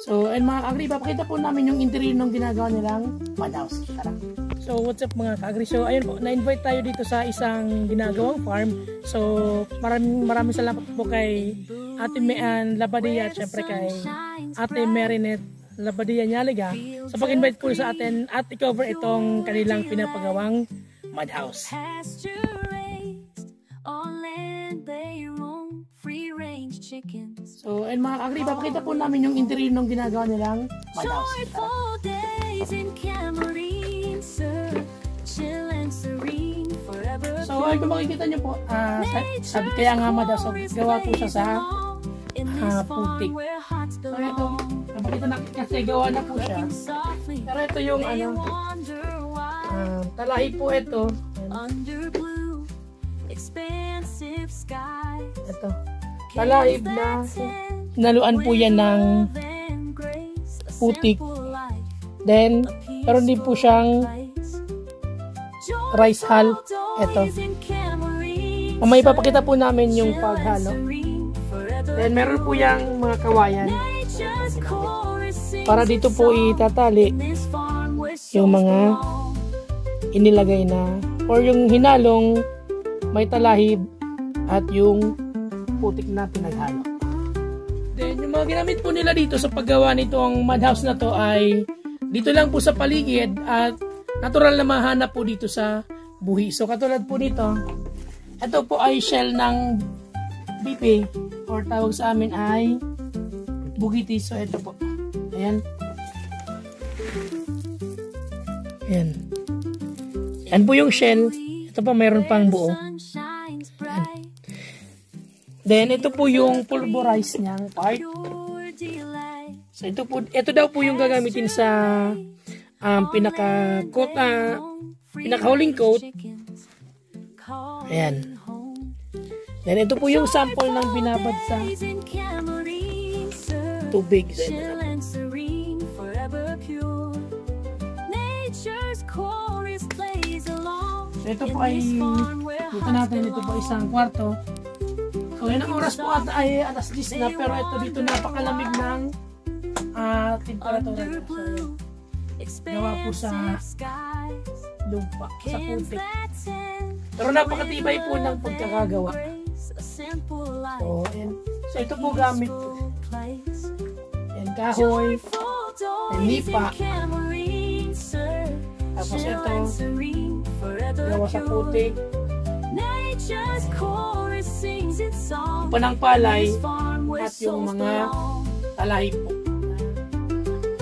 So, and mga kaagri, papakita po namin yung interior ng ginagawa nilang madhouse. Tara. So, what's up mga kaagri? So, ayun po, na-invite tayo dito sa isang ginagawang farm. So, maraming salamat po kay Ate Mean Labadia at syempre kay Ate Merinette Labadia Nyaliga sa pag-invite po sa atin at i-cover itong kanilang pinapagawang madhouse. So, and mga kaagri, papakita po namin yung interior ng ginagawa nilang madhouse. So, ay kung makikita nyo po, sabi kaya nga madhouse, so, gawa po siya sa putik. So, ito, napakita na kasi gawa na po siya. Pero ito yung talahi po ito. Ito. Talahib na naluan po yan ng putik. Then, pero hindi po siyang rice hull. Ito. Mamaya ipapakita po namin yung paghalo. Then, meron po yung mga kawayan. Para dito po itatali yung mga inilagay na or yung hinalong may talahib at yung putik na pinaghalo. Then, yung mga ginamit po nila dito sa paggawa nitong madhouse na to ay dito lang po sa paligid at natural na mahanap po dito sa buhi. So, katulad po nito, ito po ay shell ng bibe or tawag sa amin ay bugiti. So, ito po. Ayan. Ayan. Yan po yung shell. Ito po, mayroon pang buo. Then, ito po yung pulverized niyang part. So, ito daw po yung gagamitin sa pinaka-huling coat. Ayan. Then, ito po yung sample ng binabad sa tubig. So, ito po ay, dito natin, ito po isang kwarto. So, yun ang oras po at ay alas 10 na, pero ito dito napakalamig ng temperatura. So, gawa po sa lupa, sa putik. Pero napakatibay po ng pagkakagawa. So, ito po gamit. Yan, kahoy, yan, nipa. Tapos ito, gawa sa putik. Panang palay at yung mga talahib po.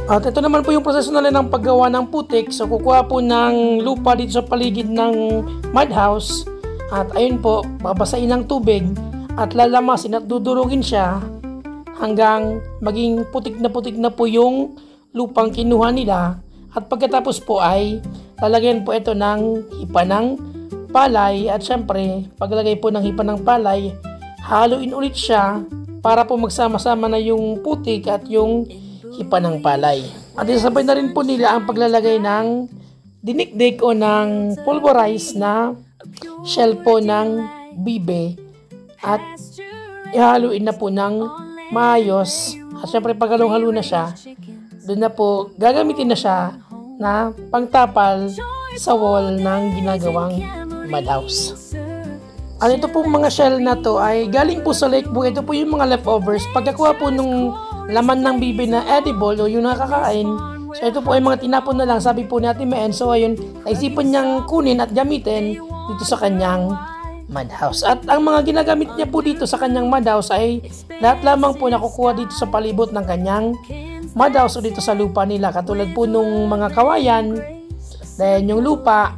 At ito naman po yung proseso nila ng paggawa ng putik. So kukuha po ng lupa dito sa paligid ng madhouse at ayun po, babasain ng tubig at lalamasin at dudurugin siya hanggang maging putik na po yung lupang kinuha nila. At pagkatapos po ay lalagyan po ito ng hipa ng palay at syempre paglagay po ng hipa ng palay, haluin ulit siya para po magsama-sama na yung putik at yung hipa ng palay. At isasabay na rin po nila ang paglalagay ng dinikdik o ng pulverized na shell po ng bibe at ihaluin na po ng maayos. At syempre pag halong-halo na siya, doon na po gagamitin na siya na pangtapal sa wall ng ginagawang madhouse. At ito po mga shell na to ay galing po sa lake book. Ito po yung mga leftovers. Pagkakuha po nung laman ng bibe na edible o yung nakakain, so ito po ay mga tinapon na lang, sabi po ni Ate Meen. So ayun, naisipan niyang kunin at gamitin dito sa kanyang madhouse. At ang mga ginagamit niya po dito sa kanyang madhouse ay lahat lamang po nakukuha dito sa palibot ng kanyang madhouse o dito sa lupa nila. Katulad po nung mga kawayan, then yung lupa,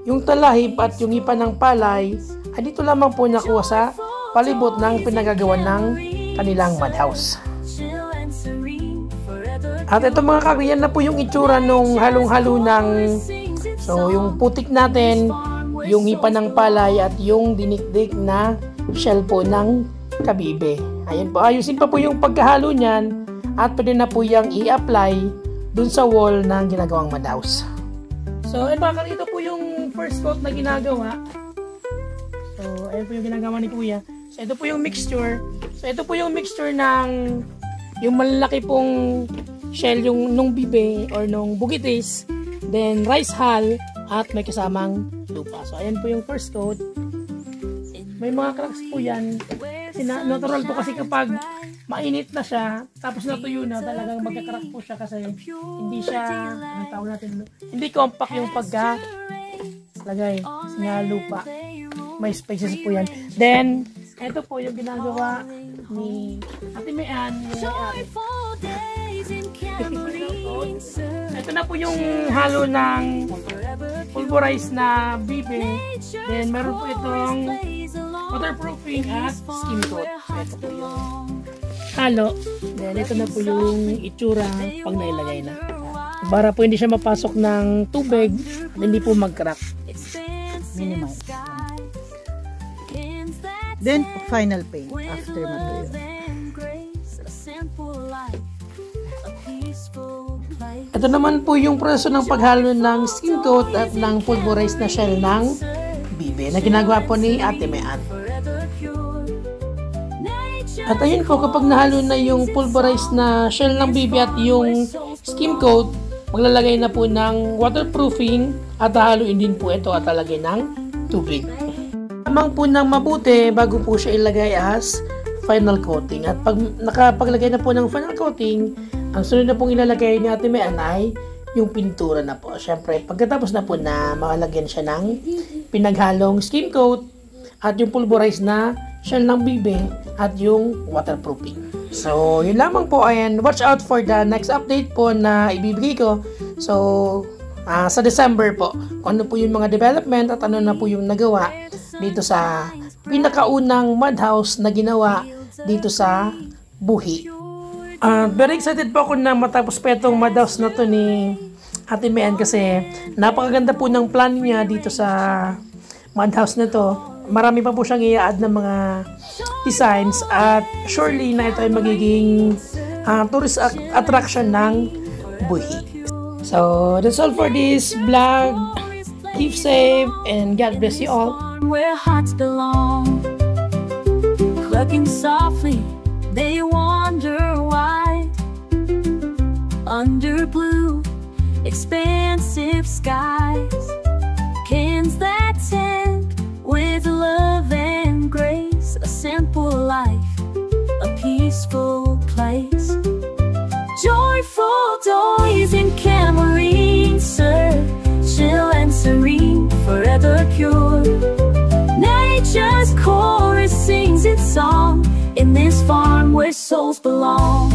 yung talahib at yung hipa ng palay ay dito lamang po nakuha sa palibot ng pinagagawa ng kanilang madhouse. At ito mga kagriyan na po yung itsura nung halong-halo ng so yung putik natin, yung hipa ng palay at yung dinikdik na shell po ng kabibe. Ayan po, ayusin pa po yung pagkahalo niyan at pwede na po yung i-apply dun sa wall ng ginagawang madhouse. So, and baka ito po yung first coat na ginagawa. So, ayun po yung ginagawa ni Kuya. So, ito po yung mixture. So, ito po yung mixture ng yung malalaki pong shell yung nung bibe or nung bukitis, then rice hull, at may kasamang lupa. So ayan po yung first coat. May mga cracks po yan. Natural po kasi kapag mainit na siya, tapos natuyo na, talagang magka-crack po siya kasi hindi siya, anong tawag natin, hindi compact yung pagka-lagay sa lupa. May spaces po yan. Then, ito po yung ginagawa ni Ate Mayan, ito na po yung halo ng pulverized na bibe. Then, meron po itong waterproofing at skim coat. Ito po yung halo. Then, ito na po yung itsura pag nailagay na. Para po hindi siya mapasok ng tubig at hindi po mag-crack. Minimize. Then, final paint after matuyo. Ito naman po yung proseso ng paghalo ng skim coat at ng pulverized na shell ng bibe na ginagawa po ni Ate Mayan. At ayun po, kapag nahalo na yung pulverized na shell ng bibe at yung skim coat, maglalagay na po ng waterproofing at hahaluin din po ito at lalagay ng tubig. Lamang po ng mabuti bago po siya ilagay as final coating. At pag nakapaglagay na po ng final coating, ang sunod na pong ilalagay ni Ate Mayan ay yung pintura na po. Siyempre, pagkatapos na po na makalagyan siya ng pinaghalong skim coat at yung pulverized na shell ng bibe at yung waterproofing. So, yun lamang po. Ayan, watch out for the next update po na ibibigay ko. So, sa December po, kung ano po yung mga development at ano na po yung nagawa dito sa pinakaunang mud house na ginawa dito sa Buhi. Very excited po ako na matapos pa itong mud house na to ni Ate Mayan kasi napakaganda po ng plan niya dito sa mud house na to. Marami pa po siyang i-add ng mga designs at surely na ito ay magiging tourist attraction ng Buhi. So that's all for this vlog. Keep safe and God bless you all. Where hearts belong, clucking softly, they wonder why. Under blue, expansive skies, cans that tend with love and grace. A simple life, a peaceful place. Joyful joys in Camarine, sir, chill and serene, forever pure. Nature's chorus sings its song in this farm where souls belong.